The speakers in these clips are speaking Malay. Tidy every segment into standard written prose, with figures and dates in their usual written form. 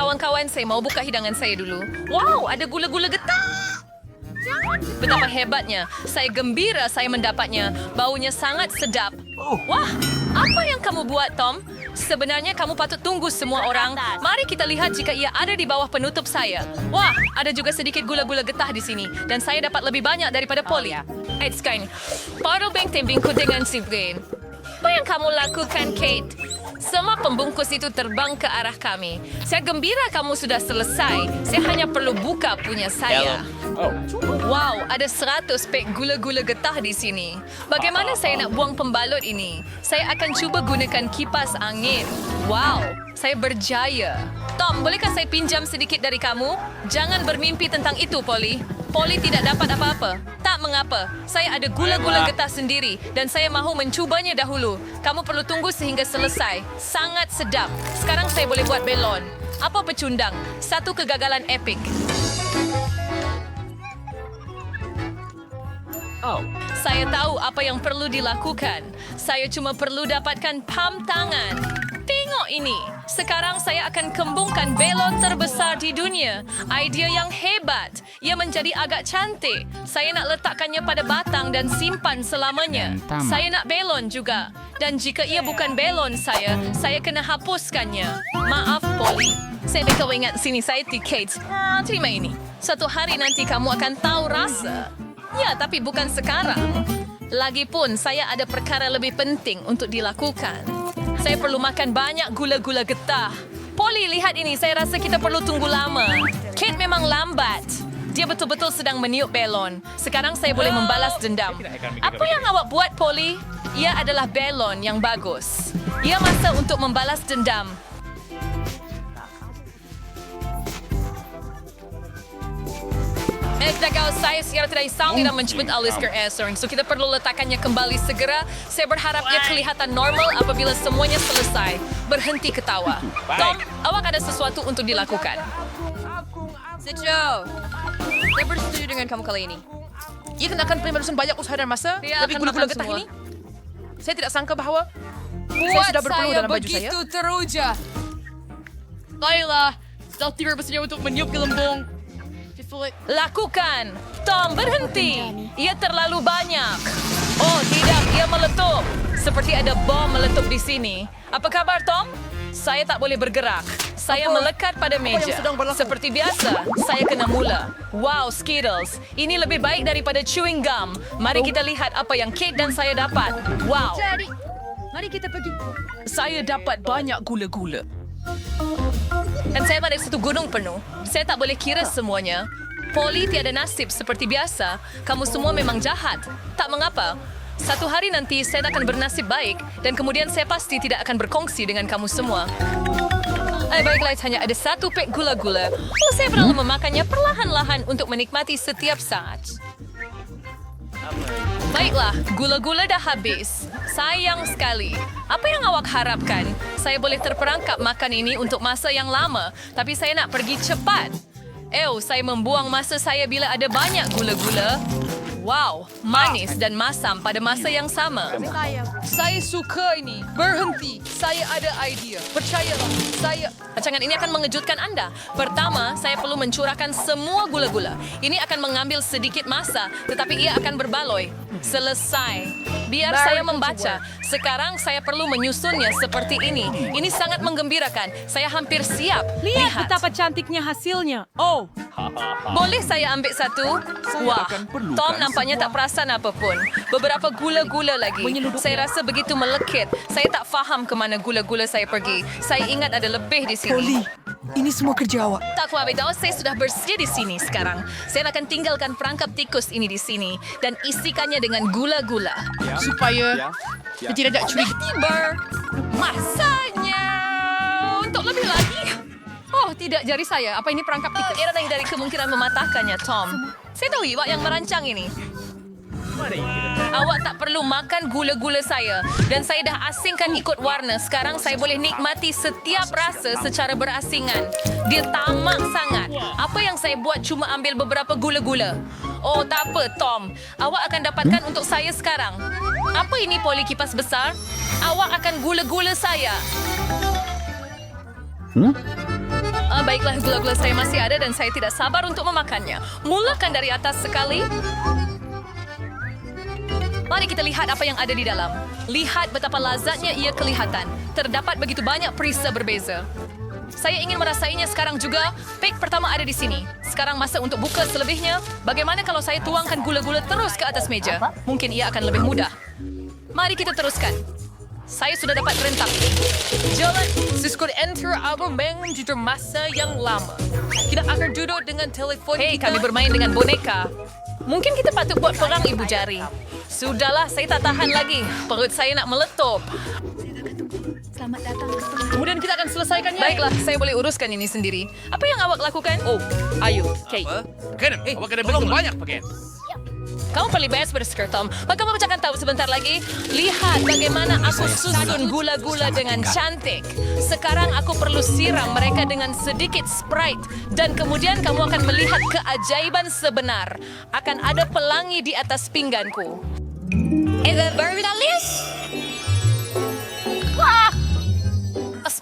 Kawan-kawan, saya mau buka hidangan saya dulu. Wow, ada gula-gula getah. Betapa hebatnya. Saya gembira saya mendapatnya. Baunya sangat sedap. Wah, apa yang kamu buat, Tom? Sebenarnya kamu patut tunggu semua orang. Mari kita lihat jika ia ada di bawah penutup saya. Wah, ada juga sedikit gula-gula getah di sini. Dan saya dapat lebih banyak daripada Polly. Sekarang, paruh beng-tembingku dengan si Brain. Apa yang kamu lakukan, Kate? Semua pembungkus itu terbang ke arah kami. Saya gembira kamu sudah selesai. Saya hanya perlu buka punya saya. Wow, ada 100 pek gula-gula getah di sini. Bagaimana saya nak buang pembalut ini? Saya akan cuba gunakan kipas angin. Wow, saya berjaya. Tom, bolehkah saya pinjam sedikit dari kamu? Jangan bermimpi tentang itu, Polly. Polly tidak dapat apa-apa. Tak mengapa. Saya ada gula-gula getah sendiri dan saya mahu mencubanya dahulu. Kamu perlu tunggu sehingga selesai. Sangat sedap. Sekarang saya boleh buat belon. Apa pecundang? Satu kegagalan epik. Saya tahu apa yang perlu dilakukan. Saya cuma perlu dapatkan pam tangan. Tengok ini. Sekarang saya akan kembungkan belon terbesar di dunia. Idea yang hebat. Ia menjadi agak cantik. Saya nak letakkannya pada batang dan simpan selamanya. Saya nak belon juga. Dan jika ia bukan belon saya kena hapuskannya. Maaf, Polly. Saya kau ingat sini saya Kate. Terima ini. Suatu hari nanti kamu akan tahu rasa. Ya, tapi bukan sekarang. Lagipun, saya ada perkara lebih penting untuk dilakukan. Saya perlu makan banyak gula-gula getah. Polly, lihat ini. Saya rasa kita perlu tunggu lama. Kate memang lambat. Dia betul-betul sedang meniup belon. Sekarang saya boleh membalas dendam. Apa yang awak buat, Polly? Ia adalah belon yang bagus. Ia masa untuk membalas dendam. Saya secara tidak isang tidak mencubit Alistair Essering. So kita perlu letakkannya kembali segera. Saya berharap ia kelihatan normal apabila semuanya selesai. Berhenti ketawa. Tom, awak ada sesuatu untuk dilakukan. Joe, saya bersetuju dengan kamu kali ini. Ia kenakan penerusan banyak usaha dan masa. Lebih gula-gula getah ini. Saya tidak sangka bahwa saya sudah berpeluh dalam baju saya. Begitu teruja. Baiklah, setelah tidak bersedia untuk meniup gelembung. Lakukan. Tom, berhenti. Ia terlalu banyak. Oh, tidak. Ia meletup. Seperti ada bom meletup di sini. Apa kabar, Tom? Saya tak boleh bergerak. Saya melekat pada meja. Seperti biasa, saya kena mula. Wow, Skittles. Ini lebih baik daripada chewing gum. Mari kita lihat apa yang Kate dan saya dapat. Wow. Jadi, mari kita pergi. Saya dapat banyak gula-gula. Dan saya pada satu gunung penuh. Saya tak boleh kira semuanya. Polly tiada nasib seperti biasa. Kamu semua memang jahat. Tak mengapa. Satu hari nanti saya akan bernasib baik dan kemudian saya pasti tidak akan berkongsi dengan kamu semua. Baiklah, hanya ada 1 pek gula-gula. Oh, saya perlu memakannya perlahan-lahan untuk menikmati setiap saat. Baiklah, gula-gula dah habis. Sayang sekali. Apa yang awak harapkan? Saya boleh terperangkap makan ini untuk masa yang lama, tapi saya nak pergi cepat. Saya membuang masa saya bila ada banyak gula-gula. Wow, manis dan masam pada masa yang sama. Saya suka ini. Berhenti. Saya ada idea. Percayalah. Rancangan ini akan mengejutkan Anda. Pertama, saya perlu mencurahkan semua gula-gula. Ini akan mengambil sedikit masa, tetapi ia akan berbaloi. Selesai. Biar saya membaca. Sekarang saya perlu menyusunnya seperti ini. Ini sangat menggembirakan. Saya hampir siap. Lihat betapa cantiknya hasilnya. Oh, Boleh saya ambil satu? Wah, Tom nampaknya tak perasan apapun. Beberapa gula-gula lagi. Saya rasa begitu melekit. Saya tak faham ke mana gula-gula saya pergi. Saya ingat ada lebih di sini. Polly, ini semua kerja awak. Tak khawatir, saya sudah bersedia di sini sekarang. Saya akan tinggalkan perangkap tikus ini di sini dan isikannya dengan gula-gula. Supaya dia tidak curiga. Tiba. Masanya untuk lebih lagi. Oh, tidak jari saya. Apa ini perangkap tikus? Era dari kemungkinan mematahkannya, Tom. Saya tahu awak yang merancang ini. Awak tak perlu makan gula-gula saya. Dan saya dah asingkan ikut warna. Sekarang saya boleh nikmati setiap rasa secara berasingan. Dia tamak sangat. Apa yang saya buat cuma ambil beberapa gula-gula. Oh, tak apa, Tom. Awak akan dapatkan untuk saya sekarang. Apa ini, Polly kipas besar? Awak akan gula-gula saya. Baiklah, gula-gula saya masih ada dan saya tidak sabar untuk memakannya. Mulakan dari atas sekali. Mari kita lihat apa yang ada di dalam. Lihat betapa lazatnya ia kelihatan. Terdapat begitu banyak perisa berbeza. Saya ingin merasainya sekarang juga. Pek pertama ada di sini. Sekarang masa untuk buka selebihnya. Bagaimana kalau saya tuangkan gula-gula terus ke atas meja? Mungkin ia akan lebih mudah. Mari kita teruskan. Saya sudah dapat rentak. Jalan, Cisco enter album menuju masa yang lama. Kita akan duduk dengan telepon Hei, kita. kami bermain dengan boneka. Mungkin kita patut buat perang ibu jari. Sudahlah, saya tak tahan lagi. Perut saya nak meletup. Kemudian kita akan selesaikannya. Baiklah, saya boleh uruskan ini sendiri. Apa yang awak lakukan? Oh, ayo, Kate. Pakaian, awak kena betul banyak pakaian. Kamu perlu bayar bersker, Tom. Maka kamu akan tahu sebentar lagi. Lihat bagaimana aku susun gula-gula dengan cantik. Sekarang aku perlu siram mereka dengan sedikit Sprite. Dan kemudian kamu akan melihat keajaiban sebenar. Akan ada pelangi di atas pingganku. Wah!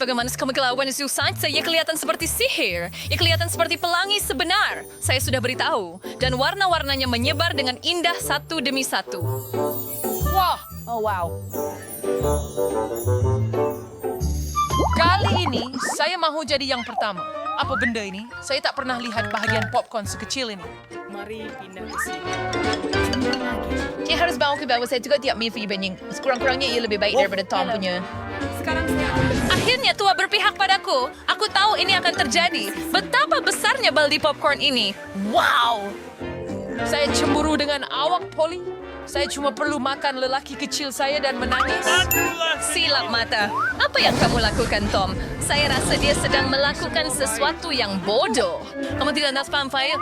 Bagaimana kemegelawan Susan, saya kelihatan seperti sihir. Ia kelihatan seperti pelangi sebenar. Saya sudah beritahu. Dan warna-warnanya menyebar dengan indah satu demi satu. Wah, oh wow. Kali ini, saya mahu jadi yang pertama. Apa benda ini? Saya tak pernah lihat bahagian popcorn sekecil ini. Mari pindah ke sini. Ia harus bangun ke bawah. Saya juga tidak milih banding. Sekurang-kurangnya ia lebih baik daripada Tom punya. Sekarang saya Akhirnya tua berpihak padaku. Aku tahu ini akan terjadi. Betapa besarnya baldi popcorn ini. Wow! Saya cemburu dengan awak, Polly. Saya cuma perlu makan lelaki kecil saya dan menangis. Silap mata. Apa yang kamu lakukan, Tom? Saya rasa dia sedang melakukan sesuatu yang bodoh. Kamu tidak nak paham, Fail?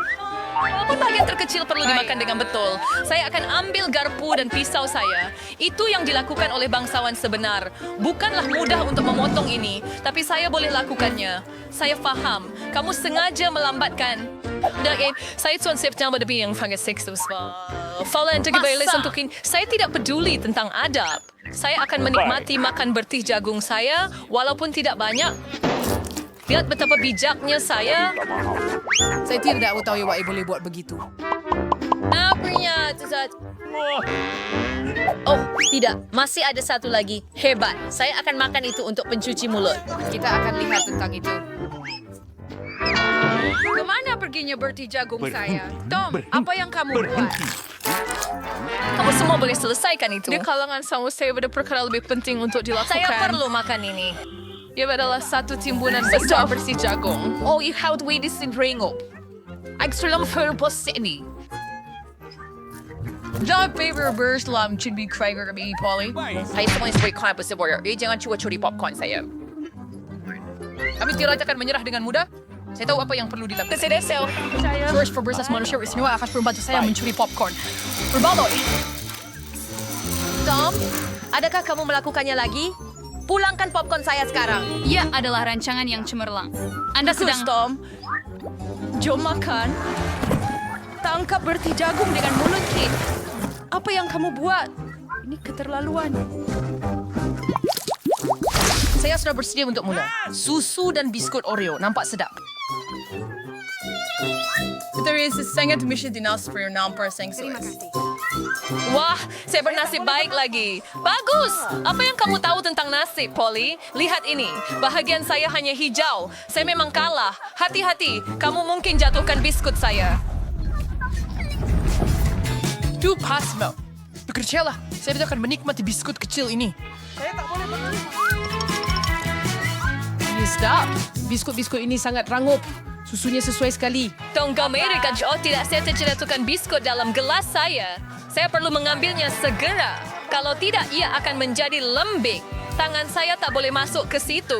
Walaupun bagian terkecil perlu dimakan dengan betul. Saya akan ambil garpu dan pisau saya. Itu yang dilakukan oleh bangsawan sebenar. Bukanlah mudah untuk memotong ini, tapi saya boleh lakukannya. Saya faham. Kamu sengaja melambatkan. Okay, saya Tuan September lebih yang fangat seksus. Falan juga boleh sentuhin. Saya tidak peduli tentang adab. Saya akan menikmati makan bertih jagung saya, walaupun tidak banyak. Lihat betapa bijaknya saya. Saya tidak tahu awak boleh buat begitu. Apanya, Tuzat? Oh, tidak. Masih ada satu lagi. Hebat. Saya akan makan itu untuk pencuci mulut. Kita akan lihat tentang itu. Kemana perginya berti jagung saya? Tom, apa yang kamu buat? Kamu semua boleh selesaikan itu. Di kalangan sama saya ada perkara lebih penting untuk dilakukan. Saya perlu makan ini. Ia adalah satu timbunan besar bersih jagung. Oh, you have to wait this in ring up. Ik zal hem voor pas sini. Jangan paper burst lam should be krijger kami, Polly. Saya semua sebagai kain berseborder. Jangan curi popcorn saya. Kami tidak akan menyerah dengan mudah. Saya tahu apa yang perlu dilakukan. Kesedesel. First for versus manusia, semua akan membantu saya mencuri popcorn. Berbaloy. Tom, adakah kamu melakukannya lagi? Pulangkan popcorn saya sekarang. Ia adalah rancangan yang cemerlang. Anda sedang... Tom. Jom makan. Tangkap berti jagung dengan mulut, Kate. Apa yang kamu buat? Ini keterlaluan. Saya sudah bersedia untuk mulai. Susu dan biskut Oreo nampak sedap. There is a sangat mission dinas for nampar sang Wah, saya bernasib baik lagi. Bagus! Apa yang kamu tahu tentang nasib, Polly? Lihat ini. Bahagian saya hanya hijau. Saya memang kalah. Hati-hati, kamu mungkin jatuhkan biskut saya. Duh, Pasmo. Bekerjalah. Saya tidak akan menikmati biskut kecil ini. Stop. Biskut-biskut ini sangat rangup. Susunya sesuai sekali. Tongga Amerika, oh tidak, saya terjatuhkan biskut dalam gelas saya. Saya perlu mengambilnya segera. Kalau tidak, ia akan menjadi lembik. Tangan saya tak boleh masuk ke situ.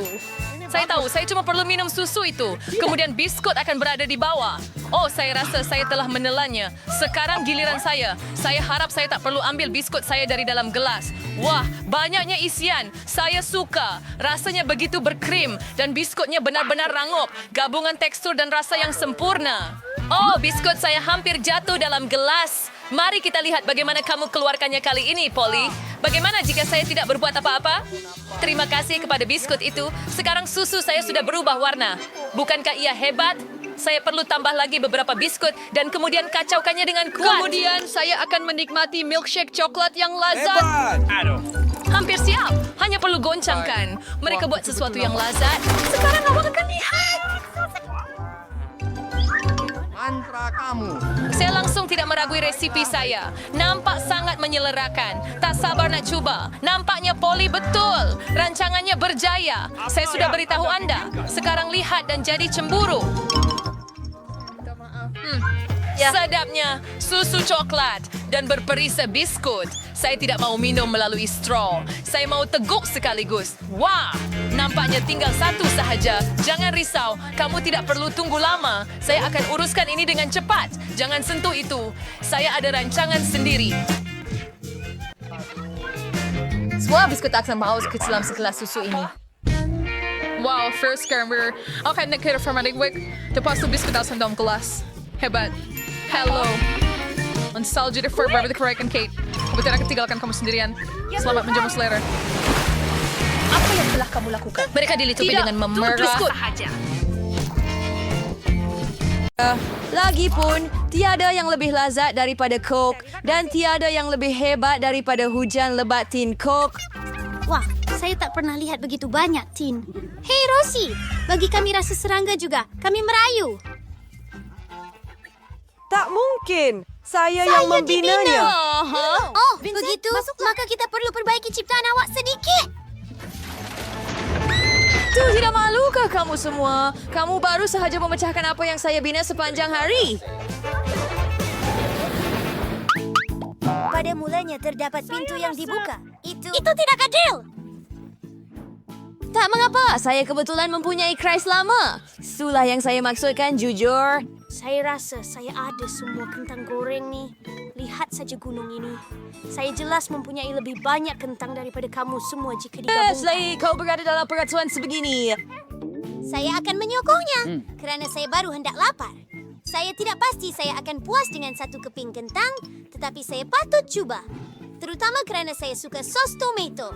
Saya tahu, saya cuma perlu minum susu itu. Kemudian biskut akan berada di bawah. Oh, saya rasa saya telah menelannya. Sekarang giliran saya. Saya harap saya tak perlu ambil biskut saya dari dalam gelas. Wah, banyaknya isian. Saya suka. Rasanya begitu berkrim. Dan biskutnya benar-benar rangup. Gabungan tekstur dan rasa yang sempurna. Oh, biskut saya hampir jatuh dalam gelas. Mari kita lihat bagaimana kamu keluarkannya kali ini, Polly. Bagaimana jika saya tidak berbuat apa-apa? Terima kasih kepada biskut itu. Sekarang susu saya sudah berubah warna. Bukankah ia hebat? Saya perlu tambah lagi beberapa biskut dan kemudian kacaukannya dengan kuat. Kemudian saya akan menikmati milkshake coklat yang lazat. Aduh. Hampir siap. Hanya perlu goncangkan. Mereka buat sesuatu yang lazat. Sekarang awak akan lihat. Mantra kamu. Saya langsung tidak meragui resipi saya. Nampak sangat menyelerakan. Tak sabar nak cuba. Nampaknya Polly betul. Rancangannya berjaya. Saya sudah beritahu anda. Sekarang lihat dan jadi cemburu. Sedapnya susu coklat dan berperisa biskut. Saya tidak mau minum melalui straw. Saya mau teguk sekaligus. Wah, nampaknya tinggal satu sahaja. Jangan risau, kamu tidak perlu tunggu lama. Saya akan uruskan ini dengan cepat. Jangan sentuh itu. Saya ada rancangan sendiri. Semua biskut akan mau ke dalam segelas susu ini. Wow, first camera. Okay, nak kira formatting week. Lepas tu biskut dalam dalam kelas. Hebat. Hello. Nostalgia for Barbie the Correct and Kate. Kebetulan aku tinggalkan kamu sendirian. Selamat menjamu selera. Apa yang telah kamu lakukan? Mereka dilitupi dengan memerah. Lagipun, tiada yang lebih lazat daripada Coke dan tiada yang lebih hebat daripada hujan lebat tin Coke. Wah, saya tak pernah lihat begitu banyak tin. Hei Rosie, bagi kami rasa serangga juga. Kami merayu. Tak mungkin. Saya yang membinanya. Oh, begitu? Maka kita perlu perbaiki ciptaan awak sedikit. Itu tidak malukah kamu semua? Kamu baru sahaja memecahkan apa yang saya bina sepanjang hari. Pada mulanya terdapat pintu yang dibuka. Itu tidak adil. Tak mengapa, saya kebetulan mempunyai Christ lama. Itulah yang saya maksudkan, jujur. Saya rasa saya ada semua kentang goreng ni. Lihat saja gunung ini. Saya jelas mempunyai lebih banyak kentang daripada kamu semua jika digabungkan. Selagi kau berada dalam peraturan sebegini. Saya akan menyokongnya kerana saya baru hendak lapar. Saya tidak pasti saya akan puas dengan satu keping kentang, tetapi saya patut cuba. Terutama kerana saya suka sos tomato.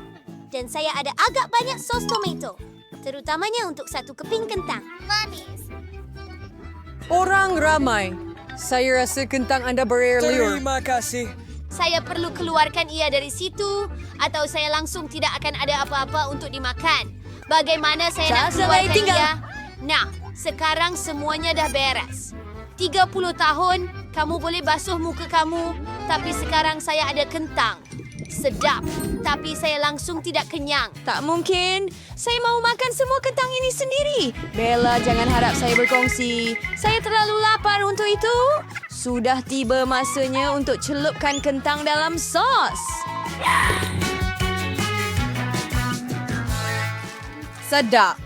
Dan saya ada agak banyak sos tomato. Terutamanya untuk satu keping kentang. Manis. Orang ramai. Saya rasa kentang anda berliur. Terima kasih. Saya perlu keluarkan ia dari situ atau saya langsung tidak akan ada apa-apa untuk dimakan. Bagaimana saya nak keluarkan ia? Nah, sekarang semuanya dah beres. 30 tahun, kamu boleh basuh muka kamu, tapi sekarang saya ada kentang. Sedap, tapi saya langsung tidak kenyang. Tak mungkin. Saya mau makan semua kentang ini sendiri. Bella, jangan harap saya berkongsi. Saya terlalu lapar untuk itu. Sudah tiba masanya untuk celupkan kentang dalam sos. Sedap.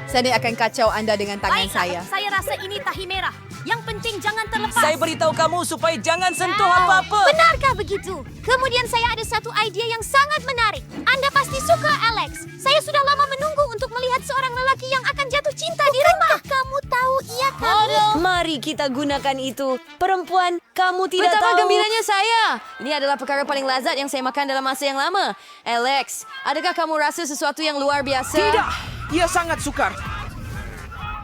Saya akan kacau anda dengan tangan saya. Saya rasa ini tahi merah. Yang penting jangan terlepas. Saya beritahu kamu supaya jangan sentuh apa-apa. Benarkah begitu? Kemudian saya ada satu idea yang sangat menarik. Anda pasti suka, Alex. Saya sudah lama menunggu untuk melihat seorang lelaki yang akan jatuh cinta di rumah. Kamu tahu ia kami? Mari kita gunakan itu. Perempuan, kamu tidak tahu. Betapa gembiranya saya. Ini adalah perkara paling lazat yang saya makan dalam masa yang lama. Alex, adakah kamu rasa sesuatu yang luar biasa? Tidak, ia sangat sukar.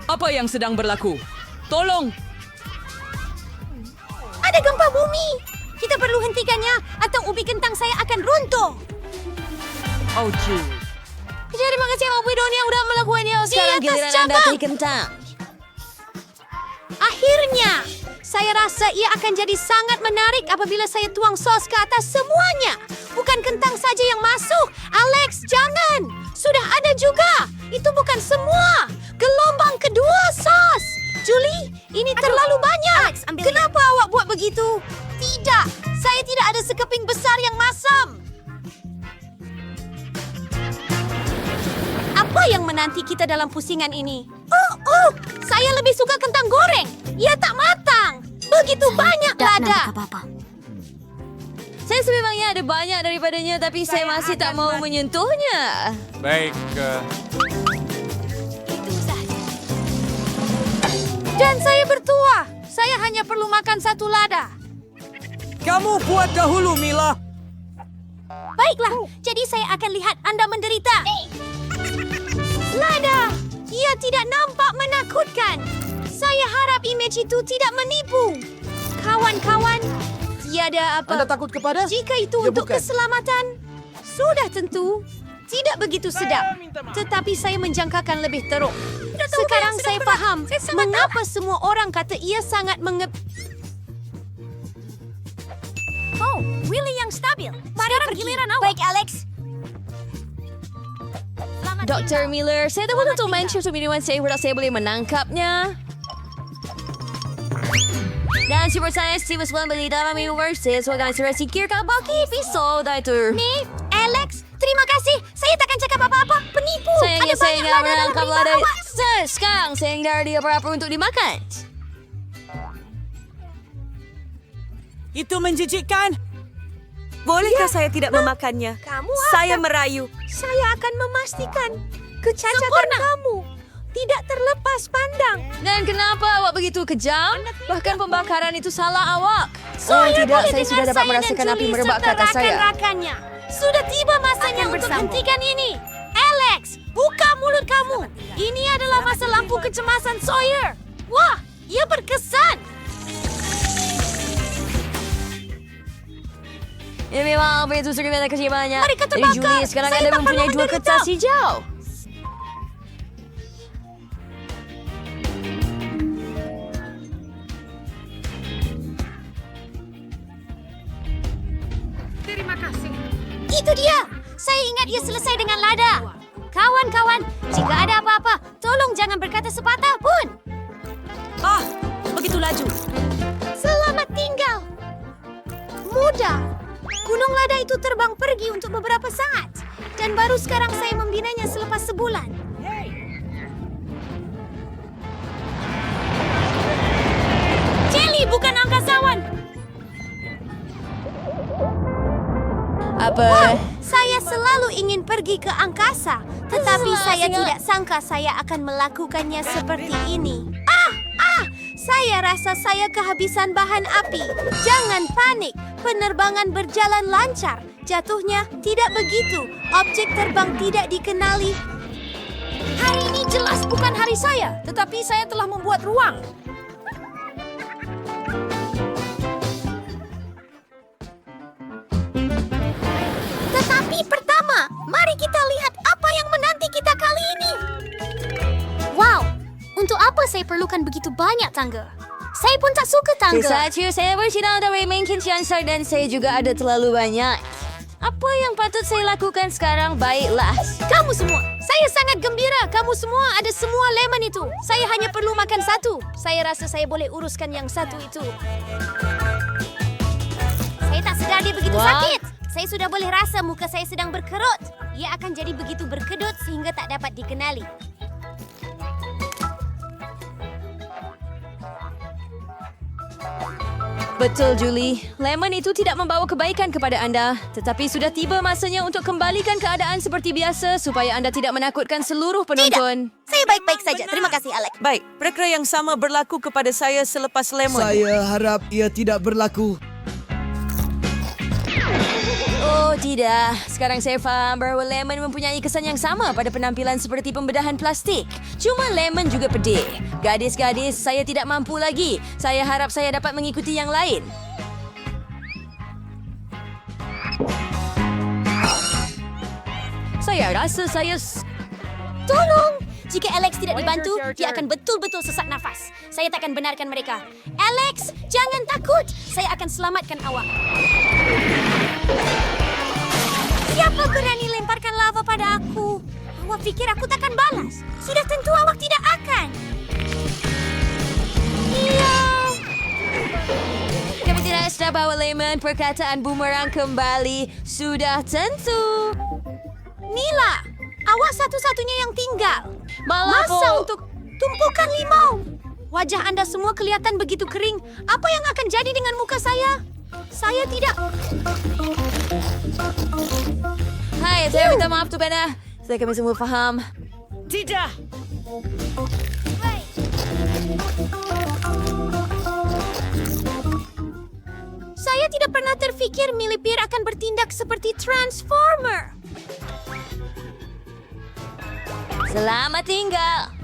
Apa yang sedang berlaku? Tolong. Ada gempa bumi. Kita perlu hentikannya atau ubi kentang saya akan runtuh. Oh, Jude. Terima kasih Ibu Widon yang sudah melakukannya. Sekarang giliran anda tahi kentang. Akhirnya, saya rasa ia akan jadi sangat menarik apabila saya tuang sos ke atas semuanya. Bukan kentang saja yang masuk. Alex, jangan. Sudah ada juga. Itu bukan semua. Gelombang kedua sos. Julie, ini terlalu banyak. Alex, kenapa awak buat begitu? Tidak, saya tidak ada sekeping besar yang masam. Apa yang menanti kita dalam pusingan ini? Saya lebih suka kentang goreng. Ia tak matang. Begitu banyak lada. Saya sebenarnya ada banyak daripadanya, tapi saya masih tak mau menyentuhnya. Baik. Itu saja. Dan saya bertuah. Saya hanya perlu makan satu lada. Kamu buat dahulu, Mila. Baiklah, jadi saya akan lihat Anda menderita. Lada, ia tidak nampak menakutkan. Saya harap imej itu tidak menipu. Kawan-kawan, tiada apa. Anda takut kepada? Jika itu Ya, untuk bukan. keselamatan, sudah tentu tidak begitu sedap. Tetapi saya menjangkakan lebih teruk. Sekarang saya faham mengapa semua orang kata ia sangat Oh, Willy yang stabil. Sekarang giliran awak. Baik, Alex. Dr. Miller, saya tak untuk main suatu minuman saya harap saya boleh menangkapnya. Dan super saya Steve Swan beli dalam universe. So, kami sudah sikir bagi episode itu. Nih, Alex, terima kasih. Saya takkan cakap apa-apa. Penipu. Sayangnya Ada saya banyak nggak lada dalam menangkap limbah lada. awak. Sekarang saya hindari dia apa-apa untuk dimakan. Itu menjijikkan. Bolehkah saya tidak memakannya? Kamu Saya akan- merayu. Saya akan memastikan kecacatan kamu tidak terlepas pandang. Dan kenapa awak begitu kejam? Bahkan pembakaran itu salah awak. Saya tidak, boleh saya dengar sudah dapat saya merasakan dan api Julie merebak ke serta atas saya. rakan-rakannya. Sudah tiba masanya untuk hentikan ini. Alex, buka mulut kamu. Ini adalah masa lampu kecemasan Sawyer. Wah, ia berkesan. Ya memang begitu segala kejibannya. Mereka Jadi terbakar. Julie sekarang Saya ada tak mempunyai perlu dua menderita. kertas hijau. Itu dia. Saya ingat ia selesai dengan lada. Kawan-kawan, jika ada apa-apa, tolong jangan berkata sepatah pun. Ah, begitu laju. Selamat tinggal. Mudah. Gunung lada itu terbang pergi untuk beberapa saat. Dan baru sekarang saya membinanya selepas sebulan. Jelly bukan angkasawan. Apa? Saya selalu ingin pergi ke angkasa. Tetapi saya tidak sangka saya akan melakukannya seperti ini. Saya rasa saya kehabisan bahan api. Jangan panik. Penerbangan berjalan lancar. Jatuhnya tidak begitu. Objek terbang tidak dikenali. Hari ini jelas bukan hari saya. Tetapi saya telah membuat ruang. Tetapi pertama, mari kita lihat apa yang menanti kita kali ini. Wow, untuk apa saya perlukan begitu banyak tangga? Saya pun tak suka tangga. Satu, saya bersidang dari makin cancer dan saya juga ada terlalu banyak. Apa yang patut saya lakukan sekarang? Baiklah. Kamu semua, saya sangat gembira. Kamu semua ada semua lemon itu. Saya hanya perlu makan satu. Saya rasa saya boleh uruskan yang satu itu. Saya tak sedar dia begitu Wah. sakit. Saya sudah boleh rasa muka saya sedang berkerut. Ia akan jadi begitu berkedut sehingga tak dapat dikenali. Betul, Julie. Lemon itu tidak membawa kebaikan kepada anda. Tetapi sudah tiba masanya untuk kembalikan keadaan seperti biasa supaya anda tidak menakutkan seluruh penonton. Saya baik-baik saja. Terima kasih, Alex. Baik, perkara yang sama berlaku kepada saya selepas lemon. Saya harap ia tidak berlaku. Oh, tidak. Sekarang saya faham bahawa lemon mempunyai kesan yang sama pada penampilan seperti pembedahan plastik. Cuma lemon juga pedih. Gadis-gadis, saya tidak mampu lagi. Saya harap saya dapat mengikuti yang lain. Saya rasa saya... Tolong! Jika Alex tidak dibantu, dia akan betul-betul sesak nafas. Saya takkan benarkan mereka. Alex, jangan takut. Saya akan selamatkan awak. Siapa berani lemparkan lava pada aku? Awak fikir aku takkan balas? Sudah tentu awak tidak akan. Iya. Kami tidak sedar bahawa lemon perkataan boomerang kembali. Sudah tentu. Mila, awak satu-satunya yang tinggal. Malah, Masa Po. untuk tumpukan limau? Wajah Anda semua kelihatan begitu kering. Apa yang akan jadi dengan muka saya? Saya tidak... Hai, saya minta maaf tu Bena. Saya kami semua faham. Tidak. Hai. Saya tidak pernah pikir Millipede akan bertindak seperti Transformer. Selamat tinggal.